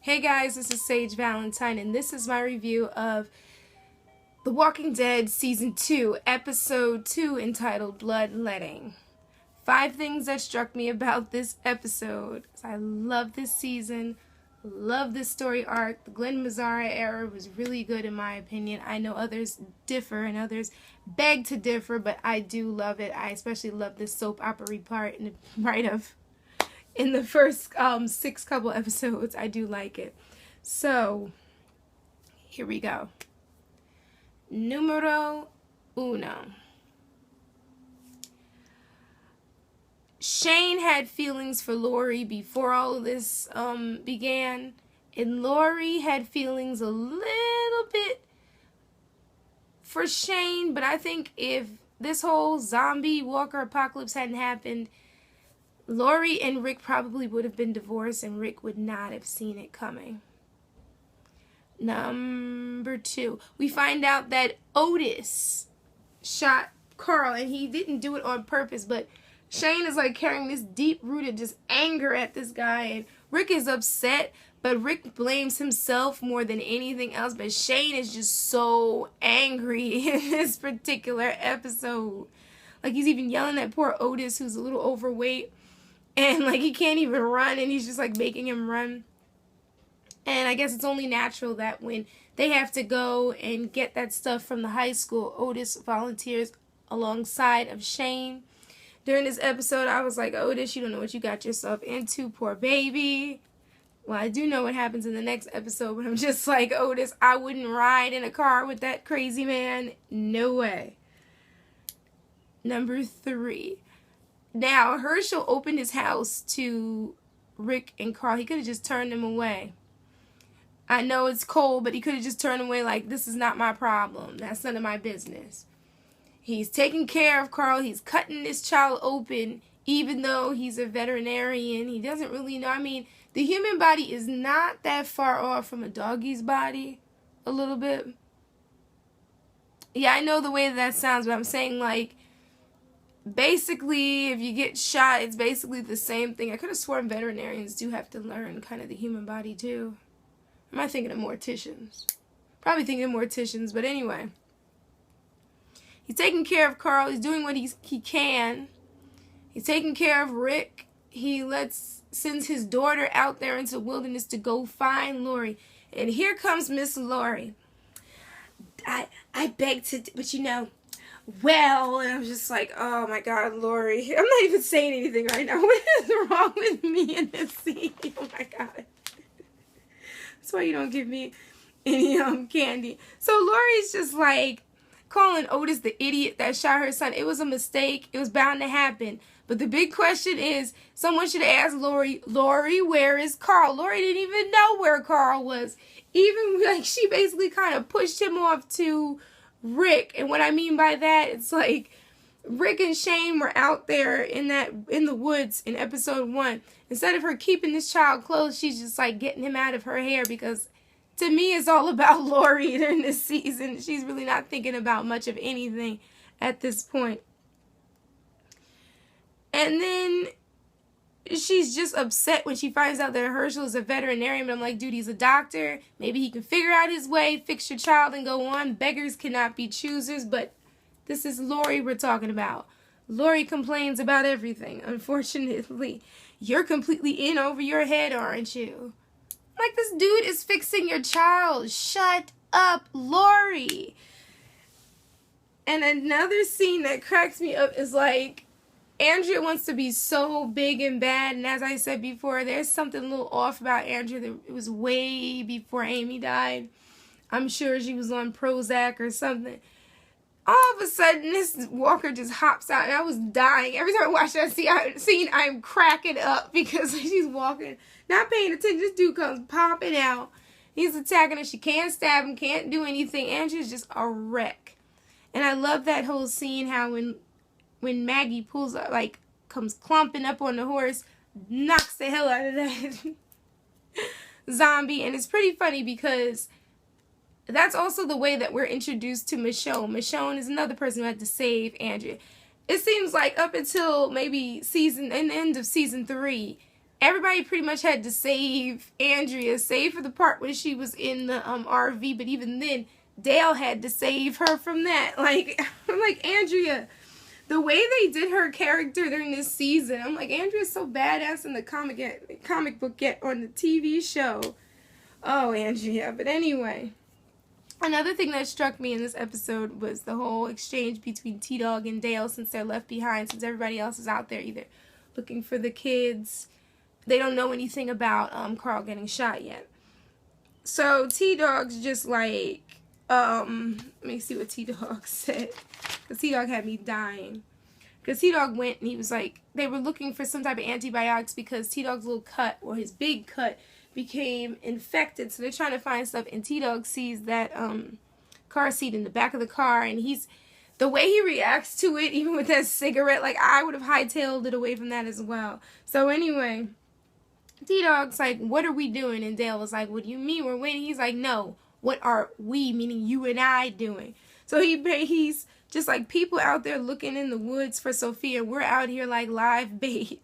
Hey guys, this is Sage Valentine, and this is my review of The Walking Dead Season 2, Episode 2, entitled Bloodletting. 5 things that struck me about this episode. I love this season, love this story arc. The Glenn Mazzara era was really good in my opinion. I know others differ and others beg to differ, but I do love it. I especially love this soap opera part in the first 6 couple episodes. I do like it. So, here we go. Numero uno. Shane had feelings for Lori before all of this began. And Lori had feelings a little bit for Shane. But I think if this whole zombie walker apocalypse hadn't happened, Lori and Rick probably would have been divorced and Rick would not have seen it coming. Number 2. We find out that Otis shot Carl and he didn't do it on purpose, but Shane is like carrying this deep-rooted just anger at this guy, and Rick is upset, but Rick blames himself more than anything else. But Shane is just so angry in this particular episode. Like, he's even yelling at poor Otis, who's a little overweight, and like he can't even run, and he's just like making him run. And I guess it's only natural that when they have to go and get that stuff from the high school, Otis volunteers alongside of Shane. During this episode, I was like, Otis, you don't know what you got yourself into, poor baby. Well, I do know what happens in the next episode, but I'm just like, Otis, I wouldn't ride in a car with that crazy man. No way. Number 3. Now, Herschel opened his house to Rick and Carl. He could have just turned them away. I know it's cold, but he could have just turned away like, this is not my problem. That's none of my business. He's taking care of Carl. He's cutting this child open, even though he's a veterinarian. He doesn't really know. I mean, the human body is not that far off from a doggy's body, a little bit. Yeah, I know the way that sounds, but I'm saying, like, basically, if you get shot, it's basically the same thing. I could have sworn veterinarians do have to learn kind of the human body, too. Am I thinking of morticians? Probably thinking of morticians, but anyway. He's taking care of Carl. He's doing what he can. He's taking care of Rick. He sends his daughter out there into the wilderness to go find Lori. And here comes Miss Lori. I beg to, but you know, well, and I'm just like, oh my God, Lori. I'm not even saying anything right now. What is wrong with me in this scene? Oh my God. That's why you don't give me any candy. So Lori's just like calling Otis the idiot that shot her son. It was a mistake. It was bound to happen. But the big question is, someone should ask Lori, where is Carl? Lori didn't even know where Carl was. Even like she basically kind of pushed him off to Rick. And what I mean by that, it's like Rick and Shane were out there in the woods in episode 1. Instead of her keeping this child close, she's just like getting him out of her hair, because to me it's all about Lori during this season. She's really not thinking about much of anything at this point. And then she's just upset when she finds out that Herschel is a veterinarian. But I'm like, dude, he's a doctor. Maybe he can figure out his way, fix your child, and go on. Beggars cannot be choosers. But this is Lori we're talking about. Lori complains about everything, unfortunately. You're completely in over your head, aren't you? Like, this dude is fixing your child. Shut up, Lori. And another scene that cracks me up is like, Andrea wants to be so big and bad, and as I said before, there's something a little off about Andrea. It was way before Amy died. I'm sure she was on Prozac or something. All of a sudden, this walker just hops out, and I was dying. Every time I watch that scene, I'm cracking up because she's walking, not paying attention. This dude comes popping out. He's attacking her. She can't stab him, can't do anything. Andrea's just a wreck. And I love that whole scene, how when Maggie pulls up, like, comes clumping up on the horse, knocks the hell out of that zombie. And it's pretty funny because that's also the way that we're introduced to Michonne. Michonne is another person who had to save Andrea. It seems like up until maybe the end of season 3, everybody pretty much had to save Andrea, save for the part when she was in the RV, but even then, Dale had to save her from that. Like, I'm like, Andrea, the way they did her character during this season, I'm like, Andrea's so badass in the comic book yet on the TV show. Oh, Andrea. But anyway, another thing that struck me in this episode was the whole exchange between T-Dog and Dale since they're left behind, since everybody else is out there either looking for the kids. They don't know anything about Carl getting shot yet. So T-Dog's just like, let me see what T-Dog said. Because T-Dog had me dying. Because T-Dog went and he was like, they were looking for some type of antibiotics because T-Dog's little cut, or his big cut, became infected. So they're trying to find stuff, and T-Dog sees that car seat in the back of the car, and the way he reacts to it, even with that cigarette, like, I would have hightailed it away from that as well. So anyway, T-Dog's like, what are we doing? And Dale was like, what do you mean we're waiting? He's like, no, what are we, meaning you and I, doing? So he's just like, people out there looking in the woods for Sophia, we're out here like live bait.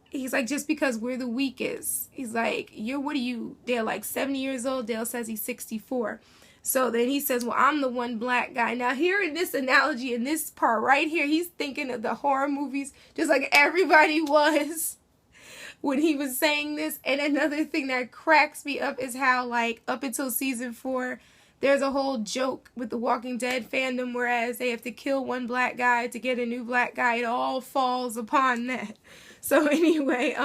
He's like, just because we're the weakest. He's like, what are you, Dale, like 70 years old? Dale says he's 64. So then he says, well, I'm the one black guy. Now here in this analogy, in this part right here, he's thinking of the horror movies, just like everybody was when he was saying this. And another thing that cracks me up is how, like, up until season 4, there's a whole joke with the Walking Dead fandom, whereas they have to kill one black guy to get a new black guy. It all falls upon that. So anyway,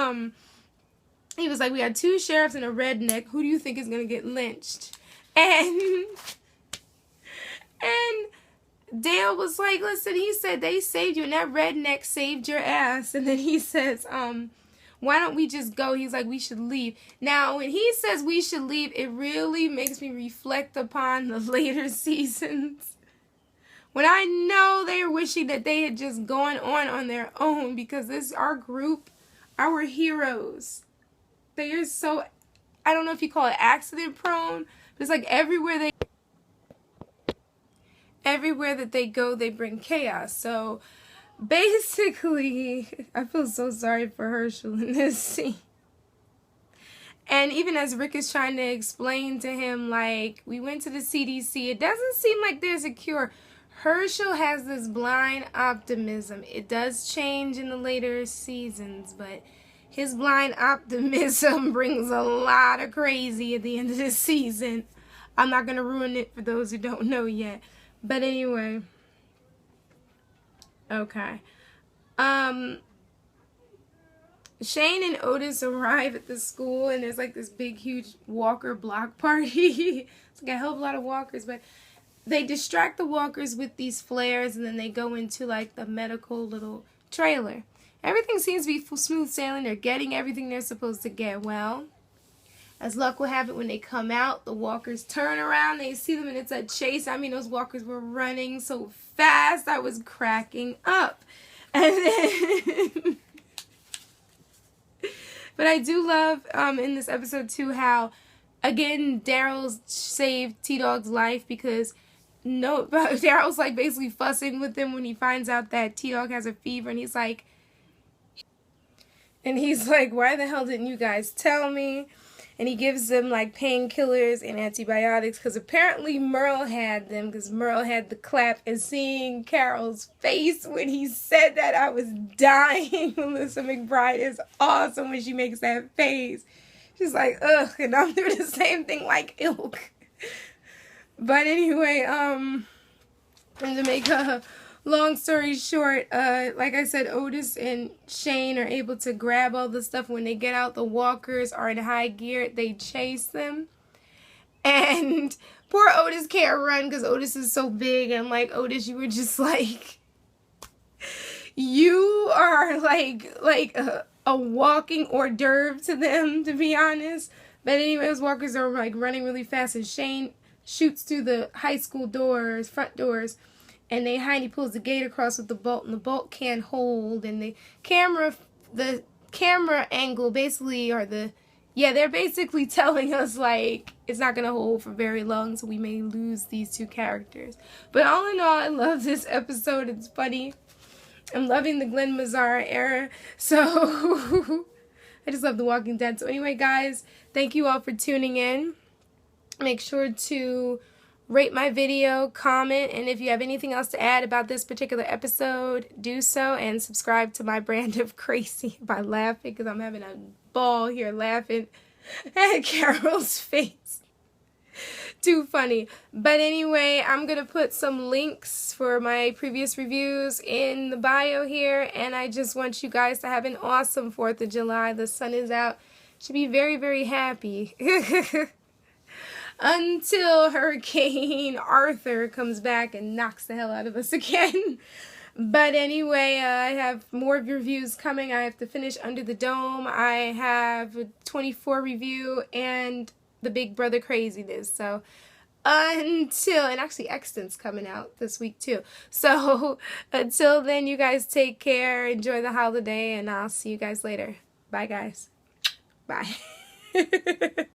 he was like, we got 2 sheriffs and a redneck. Who do you think is going to get lynched? And Dale was like, listen, he said they saved you and that redneck saved your ass. And then he says, why don't we just go? He's like, we should leave. Now, when he says we should leave, it really makes me reflect upon the later seasons, when I know they were wishing that they had just gone on their own, because our group, our heroes, they are so, I don't know if you call it accident prone, but it's like everywhere that they go, they bring chaos. So basically, I feel so sorry for Herschel in this scene. And even as Rick is trying to explain to him, like, we went to the CDC, it doesn't seem like there's a cure. Herschel has this blind optimism. It does change in the later seasons, but his blind optimism brings a lot of crazy at the end of this season. I'm not going to ruin it for those who don't know yet. But anyway. Okay. Shane and Otis arrive at the school, and there's like this big, huge walker block party. It's like a hell of a lot of walkers, but they distract the walkers with these flares, and then they go into like the medical little trailer. Everything seems to be smooth sailing. They're getting everything they're supposed to get. Well, as luck will have it, when they come out, the walkers turn around. They see them, and it's a chase. I mean, those walkers were running so fast, I was cracking up. And then, but I do love in this episode too how, again, Daryl's saved T-Dog's life, because Daryl's like basically fussing with him when he finds out that T-Dog has a fever, and he's like, why the hell didn't you guys tell me? And he gives them like painkillers and antibiotics, because apparently Merle had them, because Merle had the clap. And seeing Carol's face when he said that, I was dying. Melissa McBride is awesome when she makes that face. She's like, ugh, and I'm doing the same thing like ilk. But anyway, and to make a long story short, like I said, Otis and Shane are able to grab all the stuff. When they get out, the walkers are in high gear. They chase them. And poor Otis can't run because Otis is so big. And I'm like, Otis, you were just like, you are like a walking hors d'oeuvre to them, to be honest. But anyways, walkers are like running really fast, and Shane shoots through the high school doors, front doors, and they hide. He pulls the gate across with the bolt, and the bolt can't hold. And the camera angle basically, they're basically telling us like it's not gonna hold for very long, so we may lose these 2 characters. But all in all, I love this episode. It's funny. I'm loving the Glenn Mazzara era. So I just love The Walking Dead. So anyway, guys, thank you all for tuning in. Make sure to rate my video, comment, and if you have anything else to add about this particular episode, do so, and subscribe to my brand of crazy by laughing, because I'm having a ball here laughing at Carol's face. Too funny. But anyway, I'm going to put some links for my previous reviews in the bio here, and I just want you guys to have an awesome 4th of July. The sun is out. Should be very, very happy. Until Hurricane Arthur comes back and knocks the hell out of us again. But anyway, I have more reviews coming. I have to finish Under the Dome. I have a 24 review and the Big Brother craziness. So until, and actually Extant's coming out this week too. So until then, you guys take care. Enjoy the holiday, and I'll see you guys later. Bye, guys. Bye.